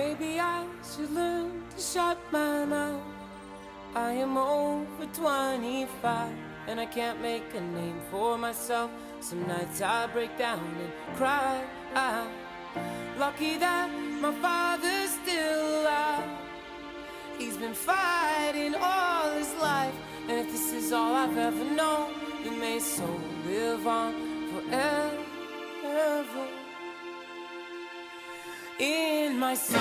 Maybe I should learn to shut my mouth. I am over 25 and I can't make a name for myself. Some nights I break down and cry. Lucky that my father's still alive. He's been fighting all his life, and if this is all I've ever known, then may his soul live on forever in my sorrow.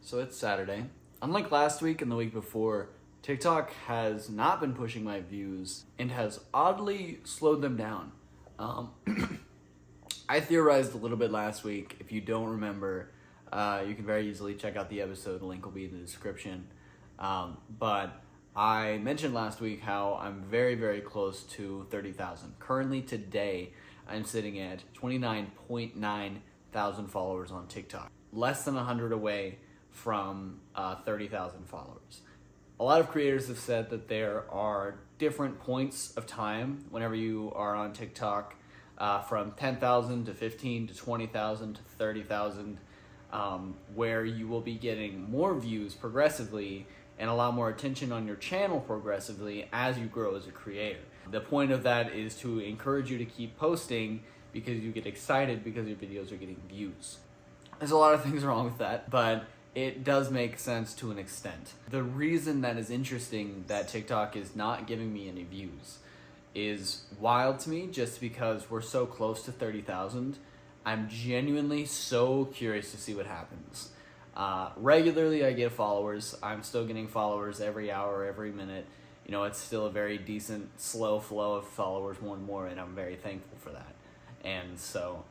So it's Saturday. Unlike last week and the week before, TikTok has not been pushing my views and has oddly slowed them down. I theorized a little bit last week. If you don't remember, you can very easily check out the episode. The link will be in the description. But I mentioned last week how I'm very, very close to 30,000. Currently today, I'm sitting at 29.9 thousand followers on TikTok. Less than 100 away from 30,000 followers. A lot of creators have said that there are different points of time whenever you are on TikTok, from 10,000 to 15 to 20,000 to 30,000, where you will be getting more views progressively and a lot more attention on your channel progressively as you grow as a creator. The point of that is to encourage you to keep posting because you get excited because your videos are getting views. There's a lot of things wrong with that, but it does make sense to an extent. The reason that is interesting that TikTok is not giving me any views is wild to me, just because we're so close to 30,000. I'm genuinely so curious to see what happens. Regularly I get followers. I'm still getting followers every hour, every minute. You know, it's still a very decent, slow flow of followers, more and more, and I'm very thankful for that. And so,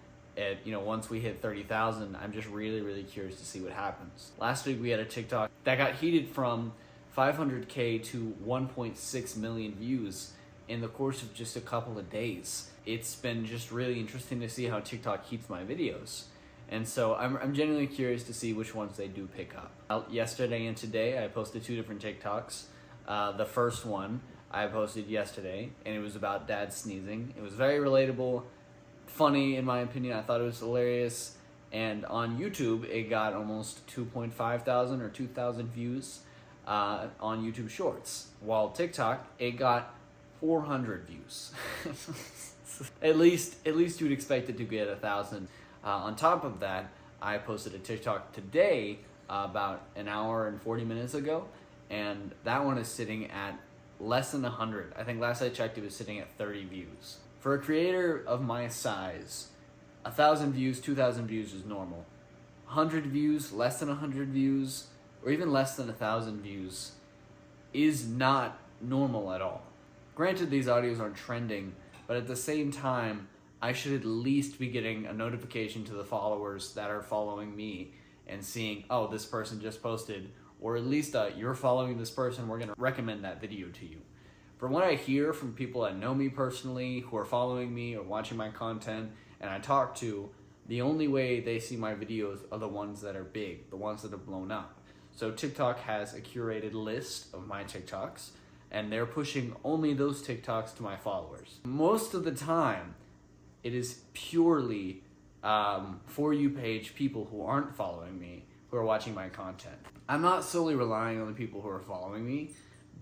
once we hit 30,000, I'm just really, really curious to see what happens. Last week we had a TikTok that got heated from 500K to 1.6 million views in the course of just a couple of days. It's been just really interesting to see how TikTok keeps my videos. And so I'm genuinely curious to see which ones they do pick up. Yesterday and today, I posted 2 different TikToks. The first one I posted yesterday, and it was about dad sneezing. It was very relatable, funny in my opinion. I thought it was hilarious. And on YouTube, it got almost 2.5 thousand or 2,000 views on YouTube Shorts. While TikTok, it got 400 views. At least you'd expect it to get 1,000. On top of that, I posted a TikTok today about an hour and 40 minutes ago, and that one is sitting at less than 100. I think last I checked, it was sitting at 30 views. For a creator of my size, 1,000 views, 2,000 views is normal. 100 views, less than 100 views, or even less than 1,000 views is not normal at all. Granted, these audios aren't trending, but at the same time, I should at least be getting a notification to the followers that are following me and seeing, oh, this person just posted, or at least you're following this person, we're gonna recommend that video to you. From what I hear from people that know me personally, who are following me or watching my content, and I talk to, the only way they see my videos are the ones that are big, the ones that have blown up. So TikTok has a curated list of my TikToks, and they're pushing only those TikToks to my followers. Most of the time, it is purely For You page people who aren't following me, who are watching my content. I'm not solely relying on the people who are following me,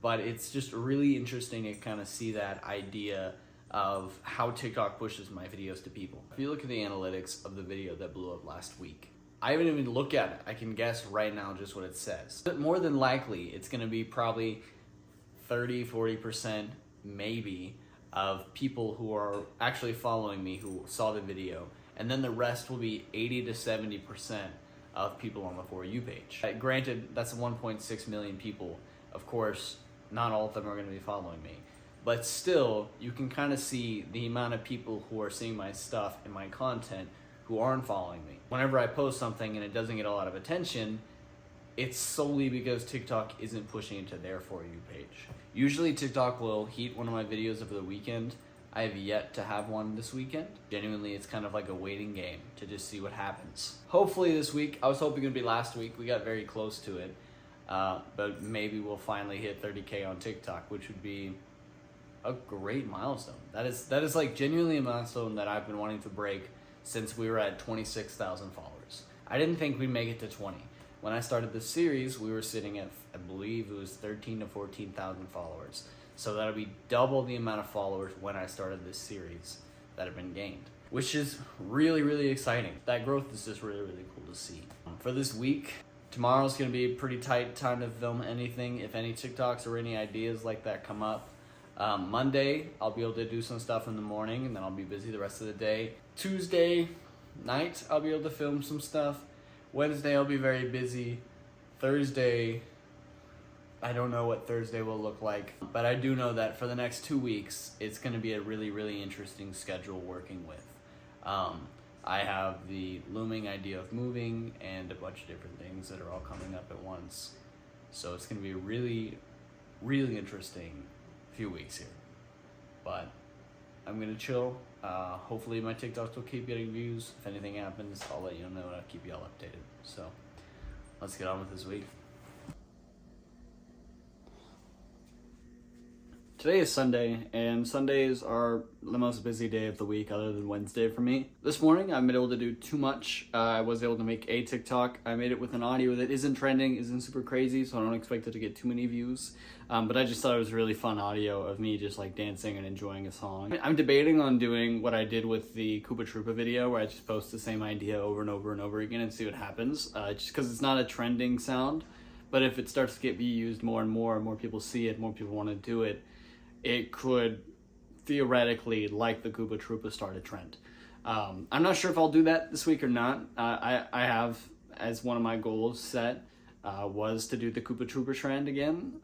but it's just really interesting to kind of see that idea of how TikTok pushes my videos to people. If you look at the analytics of the video that blew up last week, I haven't even looked at it. I can guess right now just what it says. But more than likely, it's gonna be probably 30-40% maybe of people who are actually following me who saw the video, and then the rest will be 80 to 70% of people on the For You page. Granted, that's 1.6 million people. Of course, not all of them are going to be following me, but still, you can kind of see the amount of people who are seeing my stuff and my content who aren't following me. Whenever I post something and it doesn't get a lot of attention, it's solely because TikTok isn't pushing it to their For You page. Usually TikTok will heat one of my videos over the weekend. I have yet to have one this weekend. Genuinely, it's kind of like a waiting game to just see what happens. Hopefully this week. I was hoping it would be last week. We got very close to it. But maybe we'll finally hit 30K on TikTok, which would be a great milestone. That is like genuinely a milestone that I've been wanting to break since we were at 26,000 followers. I didn't think we'd make it to 20. When I started this series, we were sitting at, I believe it was 13 to 14,000 followers. So that'll be double the amount of followers when I started this series that have been gained, which is really, really exciting. That growth is just really, really cool to see. For this week, tomorrow's gonna be a pretty tight time to film anything. If any TikToks or any ideas like that come up. Monday, I'll be able to do some stuff in the morning, and then I'll be busy the rest of the day. Tuesday night, I'll be able to film some stuff. Wednesday, I'll be very busy. Thursday, I don't know what Thursday will look like, but I do know that for the next 2 weeks, it's going to be a really, really interesting schedule working with. I have the looming idea of moving and a bunch of different things that are all coming up at once. So it's going to be a really, really interesting few weeks here. But I'm going to chill. Hopefully my TikToks will keep getting views. If anything happens, I'll let you know and I'll keep you all updated. So let's get on with this week. Today is Sunday, and Sundays are the most busy day of the week other than Wednesday for me. This morning, I haven't been able to do too much. I was able to make a TikTok. I made it with an audio that isn't trending, isn't super crazy, so I don't expect it to get too many views. But I just thought it was really fun audio of me just like dancing and enjoying a song. I'm debating on doing what I did with the Koopa Troopa video, where I just post the same idea over and over and over again and see what happens. Just because it's not a trending sound, but if it starts to get used more and more people see it, more people want to do it, it could theoretically, like the Koopa Troopa, start a trend. I'm not sure if I'll do that this week or not. I have, as one of my goals set, was to do the Koopa Troopa trend again.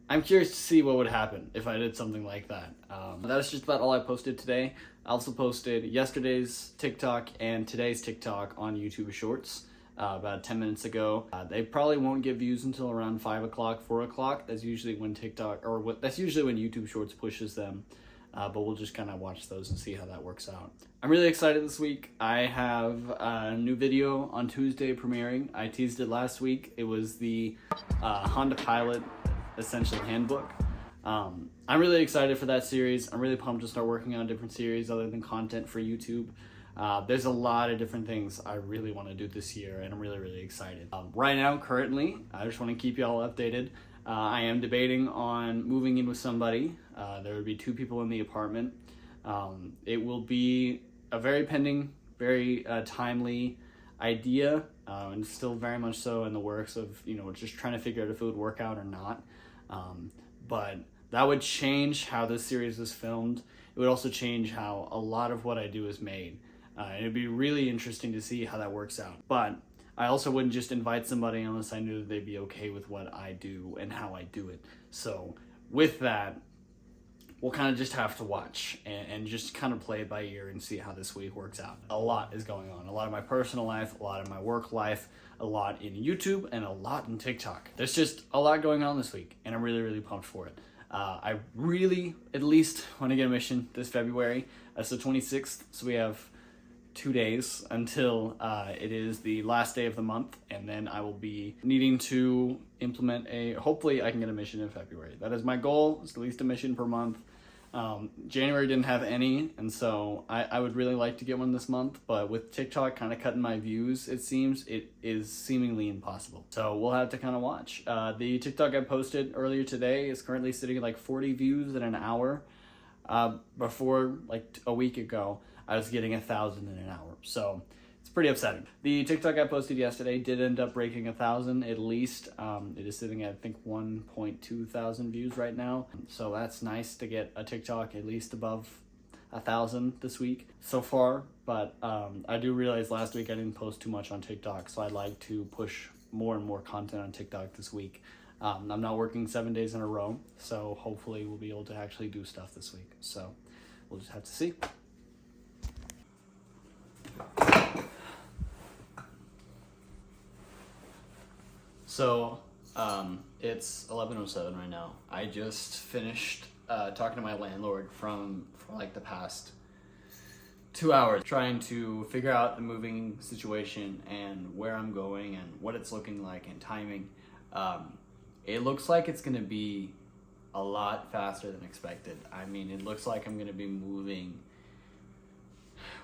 I'm curious to see what would happen if I did something like that. That's just about all I posted today. I also posted yesterday's TikTok and today's TikTok on YouTube Shorts. About 10 minutes ago. They probably won't get views until around 5 o'clock, 4 o'clock. That's usually when that's usually when YouTube Shorts pushes them. But we'll just kind of watch those and see how that works out. I'm really excited this week. I have a new video on Tuesday premiering. I teased it last week. It was the Honda Pilot Essential Handbook. I'm really excited for that series. I'm really pumped to start working on a different series other than content for YouTube. There's a lot of different things I really want to do this year, and I'm really, really excited. Right now, currently, I just want to keep you all updated. I am debating on moving in with somebody. There would be 2 people in the apartment. It will be a very pending, very timely idea, and still very much so in the works of, just trying to figure out if it would work out or not. But that would change how this series is filmed. It would also change how a lot of what I do is made. It'd be really interesting to see how that works out. But I also wouldn't just invite somebody unless I knew that they'd be okay with what I do and how I do it. So with that, we'll kind of just have to watch and just kind of play it by ear and see how this week works out. A lot is going on. A lot of my personal life, a lot of my work life, a lot in YouTube, and a lot in TikTok. There's just a lot going on this week, and I'm really, really pumped for it. I really, at least, want to get a mission this February. That's the 26th, so we have 2 days until it is the last day of the month, and then I will be needing to implement hopefully I can get a mission in February. That is my goal, is at least a mission per month. January didn't have any, and so I would really like to get one this month, but with TikTok kind of cutting my views, it seems, it is seemingly impossible. So we'll have to kind of watch. The TikTok I posted earlier today is currently sitting at like 40 views in an hour. Before, like a week ago, I was getting 1,000 in an hour. So it's pretty upsetting. The TikTok I posted yesterday did end up breaking 1,000 at least. It is sitting at, I think, 1.2 thousand views right now. So that's nice to get a TikTok at least above 1,000 this week so far. But I do realize last week I didn't post too much on TikTok, so I'd like to push more and more content on TikTok this week. I'm not working 7 days in a row, so hopefully we'll be able to actually do stuff this week. So we'll just have to see. So it's 11:07 right now. I just finished talking to my landlord for like the past 2 hours, trying to figure out the moving situation and where I'm going and what it's looking like and timing. It looks like it's gonna be a lot faster than expected. I mean, it looks like I'm gonna be moving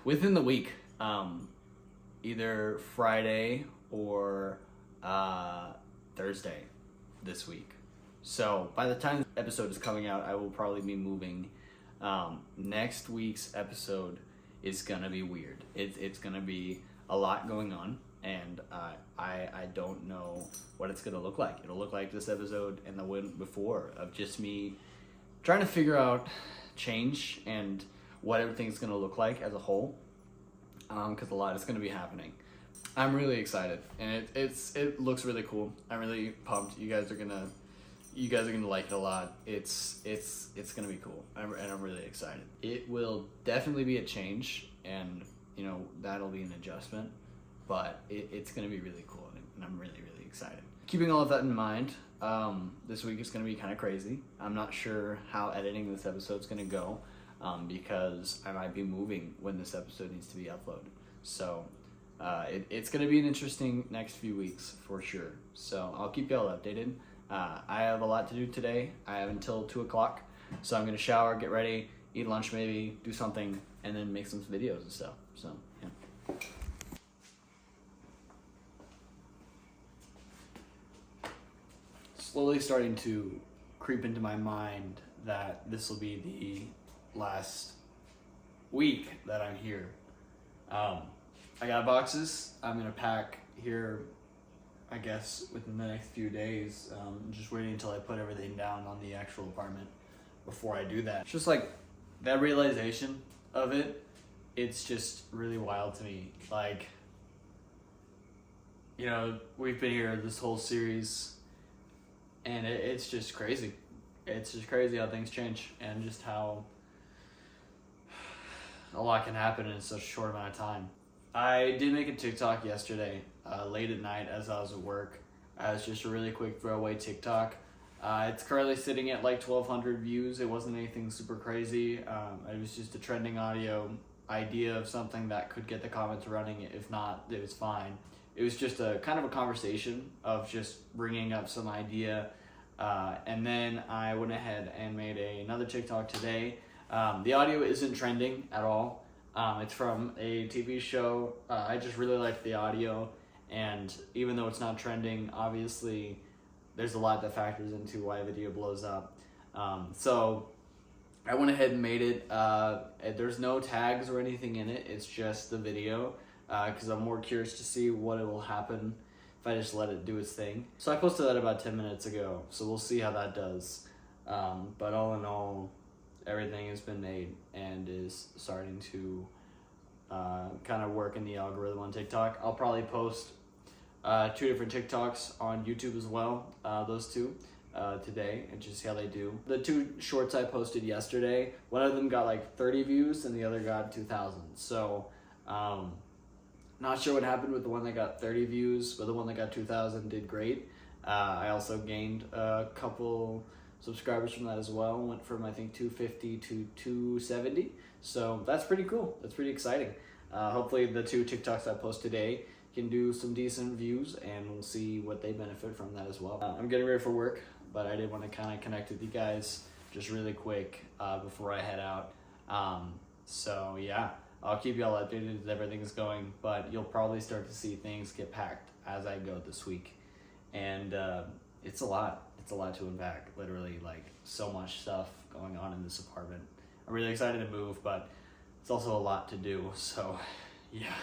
within the week, either Friday or Thursday this week. So by the time this episode is coming out, I will probably be moving. Next week's episode is gonna be weird. It's gonna be a lot going on, and I don't know what it's gonna look like. It'll look like this episode and the one before, of just me trying to figure out change and what everything's gonna look like as a whole, because a lot is gonna be happening. I'm really excited, and it looks really cool. I'm really pumped. You guys are gonna like it a lot. It's gonna be cool, and I'm really excited. It will definitely be a change, and you know, that'll be an adjustment, but it's gonna be really cool, and I'm really excited. Keeping all of that in mind, this week is gonna be kind of crazy. I'm not sure how editing this episode's gonna go, because I might be moving when this episode needs to be uploaded. So it's gonna be an interesting next few weeks for sure. So I'll keep y'all updated. I have a lot to do today. I have until 2 o'clock, so I'm gonna shower, get ready, eat lunch maybe, do something, and then make some videos and stuff. So yeah. Slowly starting to creep into my mind that this will be the last week that I'm here. I got boxes I'm gonna pack here, I guess, within the next few days. Just waiting until I put everything down on the actual apartment before I do that. It's just like that realization of it, it's just really wild to me. Like, you know, we've been here this whole series, and it's just crazy. It's just crazy how things change, and just how a lot can happen in such a short amount of time. I did make a TikTok yesterday, late at night as I was at work. It's just a really quick throwaway TikTok. It's currently sitting at like 1,200 views. It wasn't anything super crazy. It was just a trending audio idea of something that could get the comments running. If not, it was fine. It was just a kind of a conversation of just bringing up some idea. And then I went ahead and made another TikTok today. The audio isn't trending at all. It's from a TV show. I just really liked the audio, and even though it's not trending, obviously there's a lot that factors into why a video blows up. So I went ahead and made it. There's no tags or anything in it. It's just the video, because I'm more curious to see what it will happen if I just let it do its thing. So I posted that about 10 minutes ago, so we'll see how that does. But all in all, everything has been made and is starting to kind of work in the algorithm on TikTok. I'll probably post 2 different TikToks on YouTube as well, those two today, and just see how they do. The 2 shorts I posted yesterday, one of them got like 30 views and the other got 2,000. So not sure what happened with the one that got 30 views, but the one that got 2,000 did great. I also gained a couple subscribers from that as well. Went from, I think, 250 to 270. So that's pretty cool. That's pretty exciting. Hopefully the 2 TikToks I post today can do some decent views, and we'll see what they benefit from that as well. I'm getting ready for work, but I did want to kind of connect with you guys just really quick before I head out. So yeah, I'll keep y'all updated as everything's going, but you'll probably start to see things get packed as I go this week. And it's a lot. It's a lot to unpack, literally, like so much stuff going on in this apartment. I'm really excited to move, but it's also a lot to do, so yeah.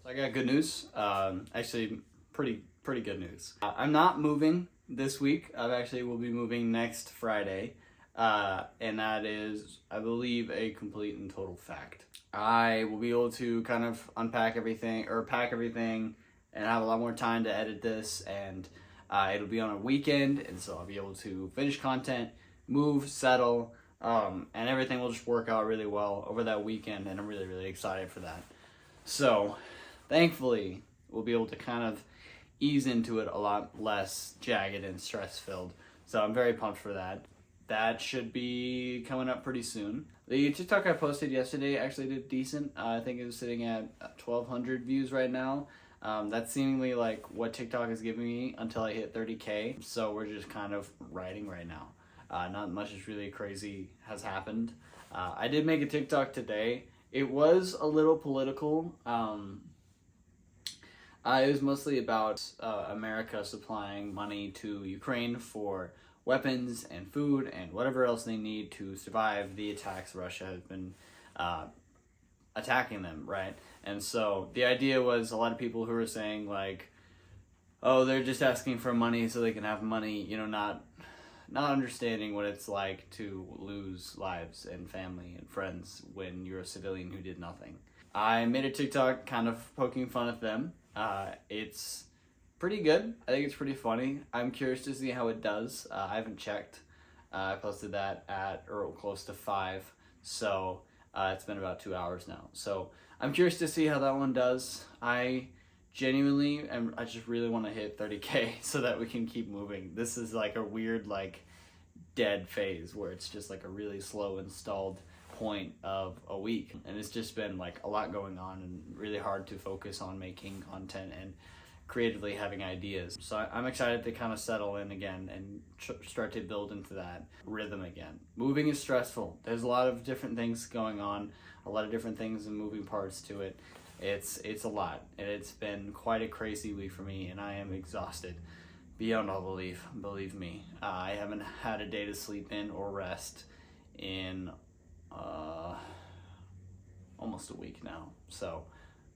So I got good news, actually pretty good news. I'm not moving this week. I actually will be moving next Friday, and that is, I believe, a complete and total fact. I will be able to kind of unpack everything, or pack everything, and have a lot more time to edit this, and it'll be on a weekend, and so I'll be able to finish content, move, settle, and everything will just work out really well over that weekend, and I'm really excited for that. So thankfully we'll be able to kind of ease into it a lot less jagged and stress-filled, so I'm very pumped for that. That should be coming up pretty soon. The TikTok I posted yesterday actually did decent. I think it was sitting at 1,200 views right now. That's seemingly like what TikTok is giving me until I hit 30K. So we're just kind of riding right now. Not much is really crazy has happened. I did make a TikTok today. It was a little political. It was mostly about America supplying money to Ukraine for weapons and food and whatever else they need to survive the attacks Russia has been attacking them, right? And so the idea was a lot of people who were saying like, oh, they're just asking for money so they can have money, you know, not understanding what it's like to lose lives and family and friends when you're a civilian who did nothing. I made a TikTok kind of poking fun at them. It's pretty good. I think it's pretty funny. I'm curious to see how it does. I haven't checked. I posted that at or close to 5, so it's been about 2 hours now. So I'm curious to see how that one does. I just really want to hit 30K so that we can keep moving. This is like a weird, like, dead phase where it's just like a really slow installed point of a week, and it's just been like a lot going on and really hard to focus on making content and creatively having ideas. So I'm excited to kind of settle in again and start to build into that rhythm again. Moving is stressful. There's a lot of different things going on, a lot of different things and moving parts to it. It's a lot, and it's been quite a crazy week for me, and I am exhausted beyond all belief. Believe me, I haven't had a day to sleep in or rest in almost a week now. So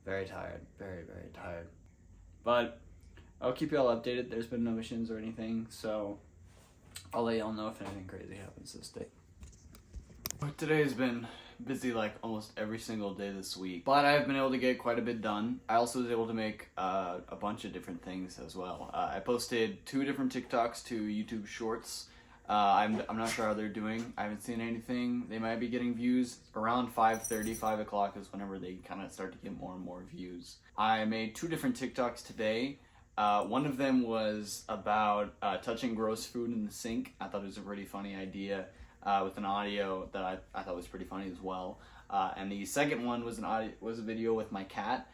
very tired, very tired. But I'll keep y'all updated. There's been no missions or anything, so I'll let y'all know if anything crazy happens this day. Today has been busy like almost every single day this week, but I've been able to get quite a bit done. I also was able to make a bunch of different things as well. I posted 2 different TikToks to YouTube Shorts. I'm not sure how they're doing. I haven't seen anything. They might be getting views. Around 5:30, 5 o'clock is whenever they kind of start to get more and more views. I made 2 different TikToks today. One of them was about touching gross food in the sink. I thought it was a pretty funny idea with an audio that I thought was pretty funny as well. And the second one was a video with my cat.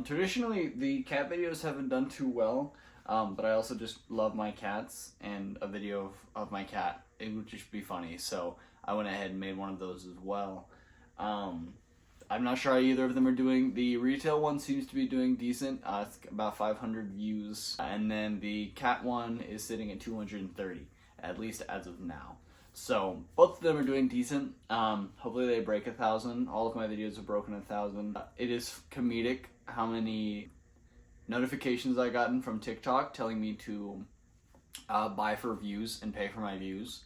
Traditionally, the cat videos haven't done too well. But I also just love my cats, and a video of my cat, it would just be funny, so I went ahead and made one of those as well. I'm not sure how either of them are doing. The retail one seems to be doing decent. It's about 500 views, and then the cat one is sitting at 230, at least as of now. So both of them are doing decent. Hopefully they break 1,000. All of my videos have broken 1,000. It is comedic how many notifications I gotten from TikTok telling me to buy for views and pay for my views.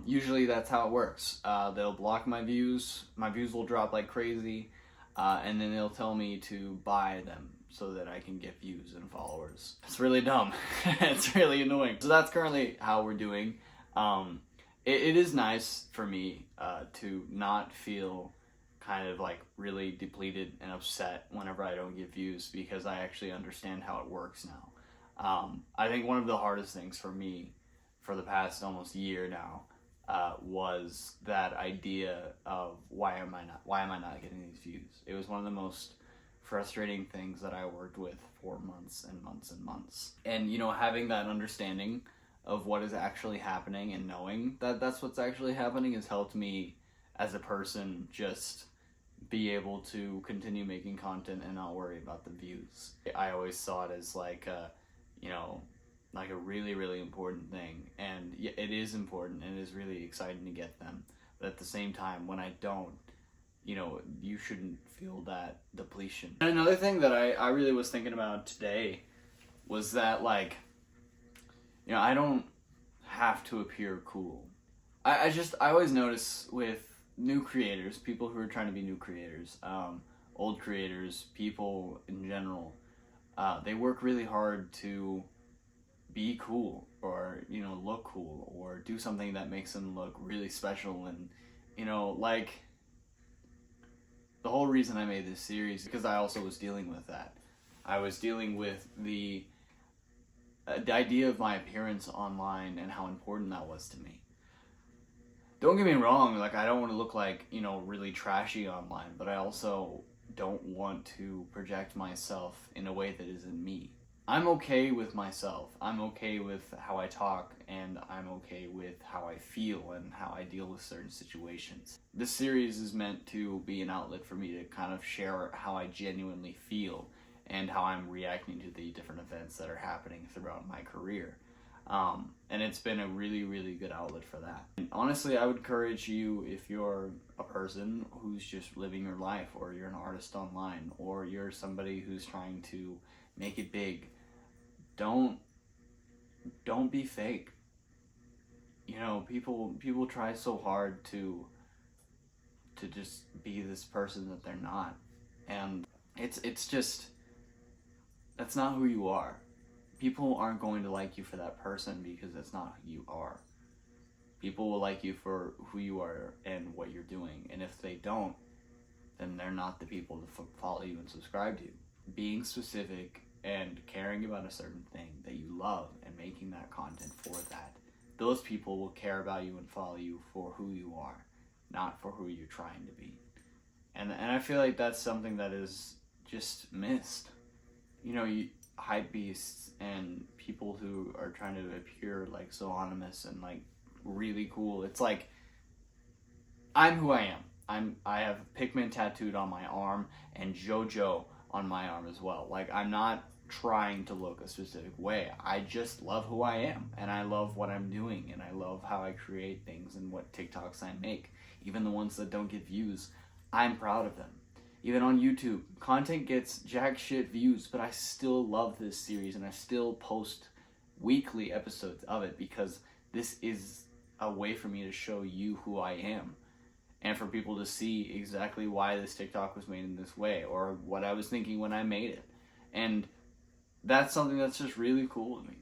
Usually that's how it works. They'll block my views will drop like crazy, and then they'll tell me to buy them so that I can get views and followers. It's really dumb. It's really annoying. So that's currently how we're doing. It is nice for me to not feel kind of like really depleted and upset whenever I don't get views, because I actually understand how it works now. I think one of the hardest things for me for the past almost year now was that idea of why am I not getting these views. It was one of the most frustrating things that I worked with for months and months and months. And, you know, having that understanding of what is actually happening and knowing that that's what's actually happening has helped me as a person just be able to continue making content and not worry about the views. I always saw it as like a, you know, like a really, really important thing. And it is important, and it is really exciting to get them. But at the same time, when I don't, you know, you shouldn't feel that depletion. And another thing that I really was thinking about today was that, like, you know, I don't have to appear cool. I always notice with new creators, people who are trying to be new creators, old creators, people in general, they work really hard to be cool, or, you know, look cool, or do something that makes them look really special. And, you know, like, the whole reason I made this series, because I also was dealing with that. I was dealing with the idea of my appearance online and how important that was to me. Don't get me wrong, like, I don't want to look like, you know, really trashy online, but I also don't want to project myself in a way that isn't me. I'm okay with myself. I'm okay with how I talk, and I'm okay with how I feel and how I deal with certain situations. This series is meant to be an outlet for me to kind of share how I genuinely feel and how I'm reacting to the different events that are happening throughout my career. And it's been a really, really good outlet for that. And honestly, I would encourage you, if you're a person who's just living your life, or you're an artist online, or you're somebody who's trying to make it big, don't be fake. You know, people try so hard to just be this person that they're not. And it's just, that's not who you are. People aren't going to like you for that person because that's not who you are. People will like you for who you are and what you're doing. And if they don't, then they're not the people to follow you and subscribe to you. Being specific and caring about a certain thing that you love and making that content for that, those people will care about you and follow you for who you are, not for who you're trying to be. And I feel like that's something that is just missed. You know, hype beasts and people who are trying to appear like so anonymous and like really cool. It's like, I'm who I am. I have Pikmin tattooed on my arm and JoJo on my arm as well. Like, I'm not trying to look a specific way. I just love who I am, and I love what I'm doing, and I love how I create things and what TikToks I make. Even the ones that don't get views, I'm proud of them. Even on YouTube, content gets jack shit views, but I still love this series, and I still post weekly episodes of it because this is a way for me to show you who I am, and for people to see exactly why this TikTok was made in this way, or what I was thinking when I made it. And that's something that's just really cool to me.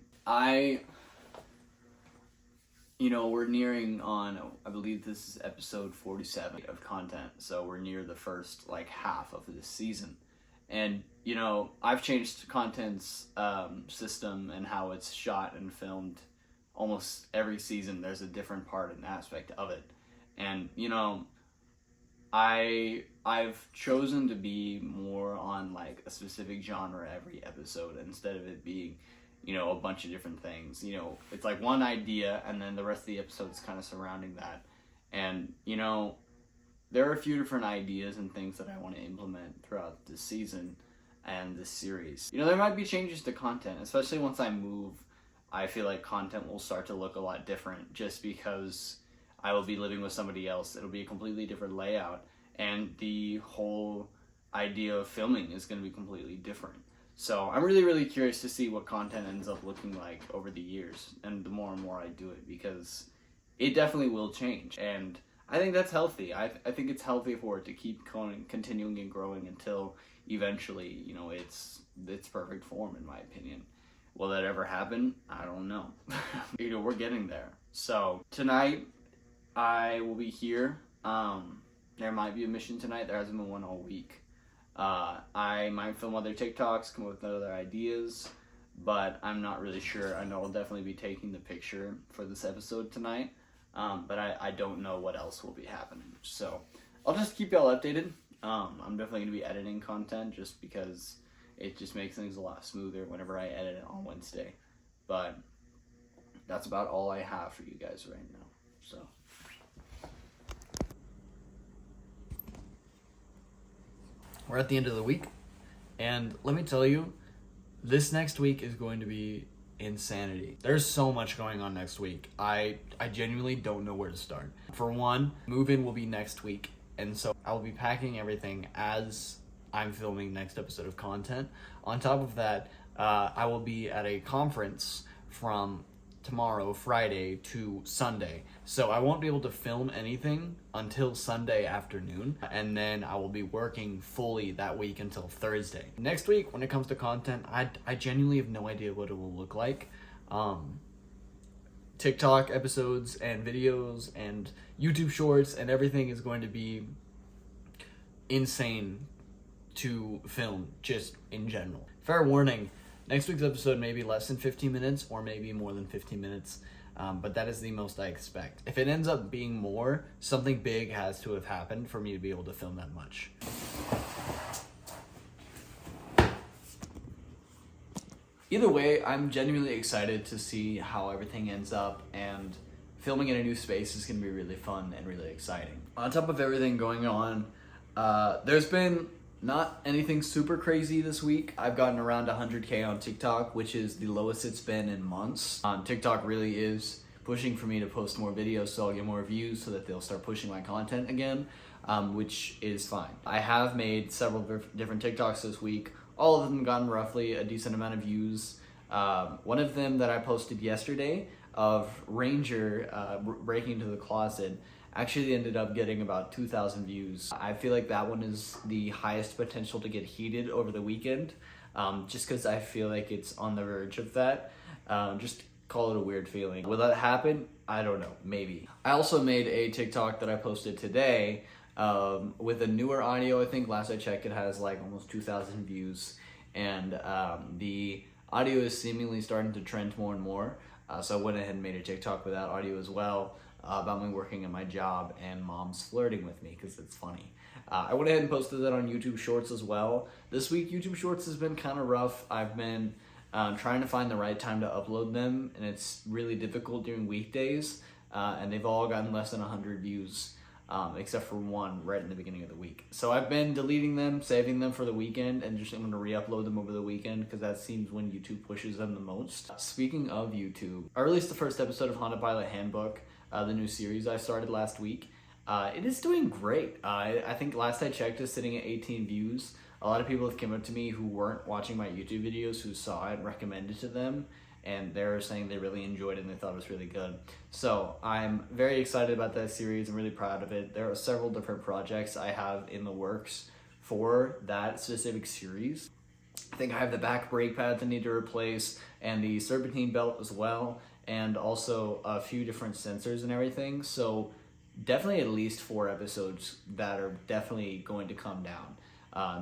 We're nearing on, I believe this is episode 47 of content, so we're near the first half of this season. And I've changed content's system and how it's shot and filmed. Almost every season there's a different part and aspect of it. And I've chosen to be more on a specific genre every episode, instead of it being a bunch of different things. It's like one idea, and then the rest of the episode's kind of surrounding that. And there are a few different ideas and things that I want to implement throughout this season and this series. There might be changes to content, especially once I move. I feel like content will start to look a lot different, just because I will be living with somebody else. It'll be a completely different layout, and the whole idea of filming is going to be completely different. So I'm really, really curious to see what content ends up looking like over the years, and the more and more I do it, because it definitely will change. And I think that's healthy. I think it's healthy for it to keep continuing and growing until eventually, it's perfect form, in my opinion. Will that ever happen? I don't know. We're getting there. So tonight I will be here. There might be a mission tonight. There hasn't been one all week. I might film other TikToks, come up with other ideas, but I'm not really sure. I know I'll definitely be taking the picture for this episode tonight, but I don't know what else will be happening. So I'll just keep y'all updated. I'm definitely going to be editing content, just because it just makes things a lot smoother whenever I edit it on Wednesday. But that's about all I have for you guys right now. So we're at the end of the week, and let me tell you, this next week is going to be insanity. There's so much going on next week. I genuinely don't know where to start. For one, move-in will be next week, and so I will be packing everything as I'm filming next episode of content. On top of that, I will be at a conference from tomorrow, Friday, to Sunday. So I won't be able to film anything until Sunday afternoon, and then I will be working fully that week until Thursday. Next week, when it comes to content, I genuinely have no idea what it will look like. TikTok episodes and videos and YouTube shorts and everything is going to be insane to film, just in general. Fair warning, next week's episode may be less than 15 minutes or maybe more than 15 minutes, but that is the most I expect. If it ends up being more, something big has to have happened for me to be able to film that much. Either way, I'm genuinely excited to see how everything ends up, and filming in a new space is going to be really fun and really exciting. On top of everything going on, there's been not anything super crazy this week. I've gotten around 100K on TikTok, which is the lowest it's been in months. TikTok really is pushing for me to post more videos so I'll get more views so that they'll start pushing my content again, which is fine. I have made several different TikToks this week. All of them gotten roughly a decent amount of views. One of them that I posted yesterday of Ranger breaking into the closet actually ended up getting about 2,000 views. I feel like that one is the highest potential to get heated over the weekend, just because I feel like it's on the verge of that. Just call it a weird feeling. Will that happen? I don't know, maybe. I also made a TikTok that I posted today with a newer audio. I think last I checked it has like almost 2,000 views, and the audio is seemingly starting to trend more and more. So I went ahead and made a TikTok with that audio as well, about me working at my job and mom's flirting with me because it's funny. I went ahead and posted that on YouTube Shorts as well. This week YouTube Shorts has been kind of rough. I've been trying to find the right time to upload them, and it's really difficult during weekdays, and they've all gotten less than 100 views. Except for one right in the beginning of the week. So I've been deleting them, saving them for the weekend, and just I'm going to re-upload them over the weekend because that seems when YouTube pushes them the most. Speaking of YouTube, I released the first episode of Honda Pilot Handbook, the new series I started last week. It is doing great. I think last I checked it's sitting at 18 views. A lot of people have come up to me who weren't watching my YouTube videos, who saw it, recommended to them, and they're saying they really enjoyed it and they thought it was really good. So I'm very excited about that series. I'm really proud of it. There are several different projects I have in the works for that specific series. I think I have the back brake pads I need to replace, and the serpentine belt as well, and also a few different sensors and everything. So definitely at least 4 episodes that are definitely going to come down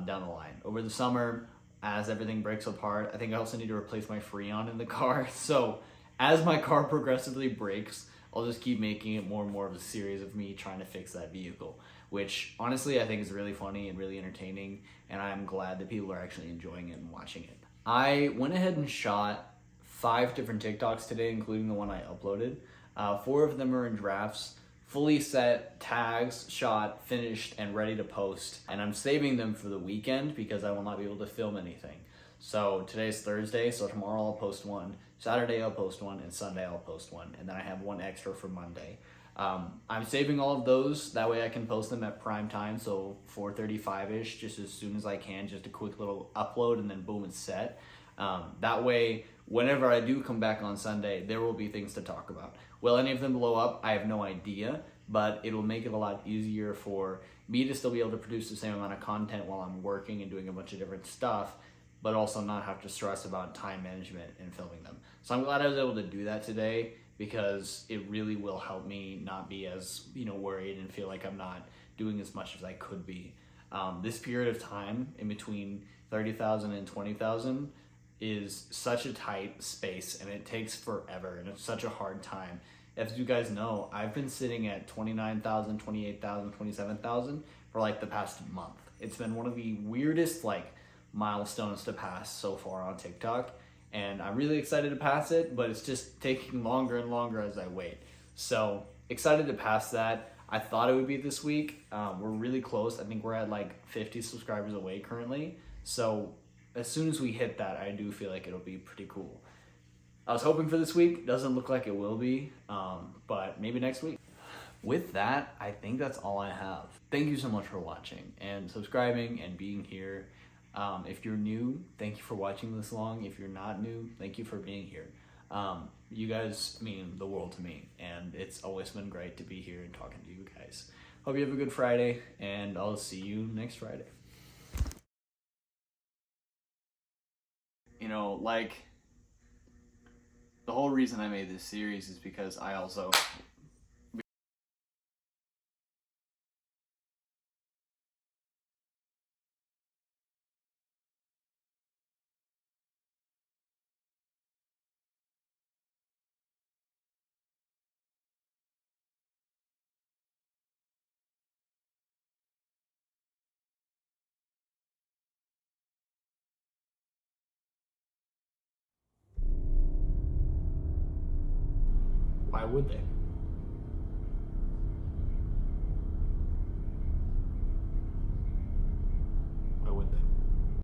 the line. Over the summer, as everything breaks apart, I think I also need to replace my Freon in the car. So as my car progressively breaks, I'll just keep making it more and more of a series of me trying to fix that vehicle, which honestly I think is really funny and really entertaining, and I'm glad that people are actually enjoying it and watching it. I went ahead and shot 5 different TikToks today, including the one I uploaded. 4 of them are in drafts, fully set, tags, shot, finished, and ready to post. And I'm saving them for the weekend because I will not be able to film anything. So today's Thursday, so tomorrow I'll post one, Saturday I'll post one, and Sunday I'll post one, and then I have one extra for Monday. I'm saving all of those, that way I can post them at prime time, so 4:35ish, just as soon as I can, just a quick little upload, and then boom, it's set. That way, whenever I do come back on Sunday, there will be things to talk about. Will any of them blow up? I have no idea, but it'll make it a lot easier for me to still be able to produce the same amount of content while I'm working and doing a bunch of different stuff, but also not have to stress about time management and filming them. So I'm glad I was able to do that today, because it really will help me not be as, worried and feel like I'm not doing as much as I could be. This period of time in between 30,000 and 20,000 is such a tight space, and it takes forever, and it's such a hard time. As you guys know, I've been sitting at 29,000, 28,000, 27,000 for like the past month. It's been one of the weirdest milestones to pass so far on TikTok, and I'm really excited to pass it, but it's just taking longer and longer as I wait. So excited to pass that. I thought it would be this week. We're really close. I think we're at 50 subscribers away currently. So as soon as we hit that, I do feel like it'll be pretty cool. I was hoping for this week. Doesn't look like it will be, but maybe next week. With that, I think that's all I have. Thank you so much for watching and subscribing and being here. If you're new, thank you for watching this long. If you're not new, thank you for being here. You guys mean the world to me, and it's always been great to be here and talking to you guys. Hope you have a good Friday, and I'll see you next Friday. The whole reason I made this series is because I also Why would they?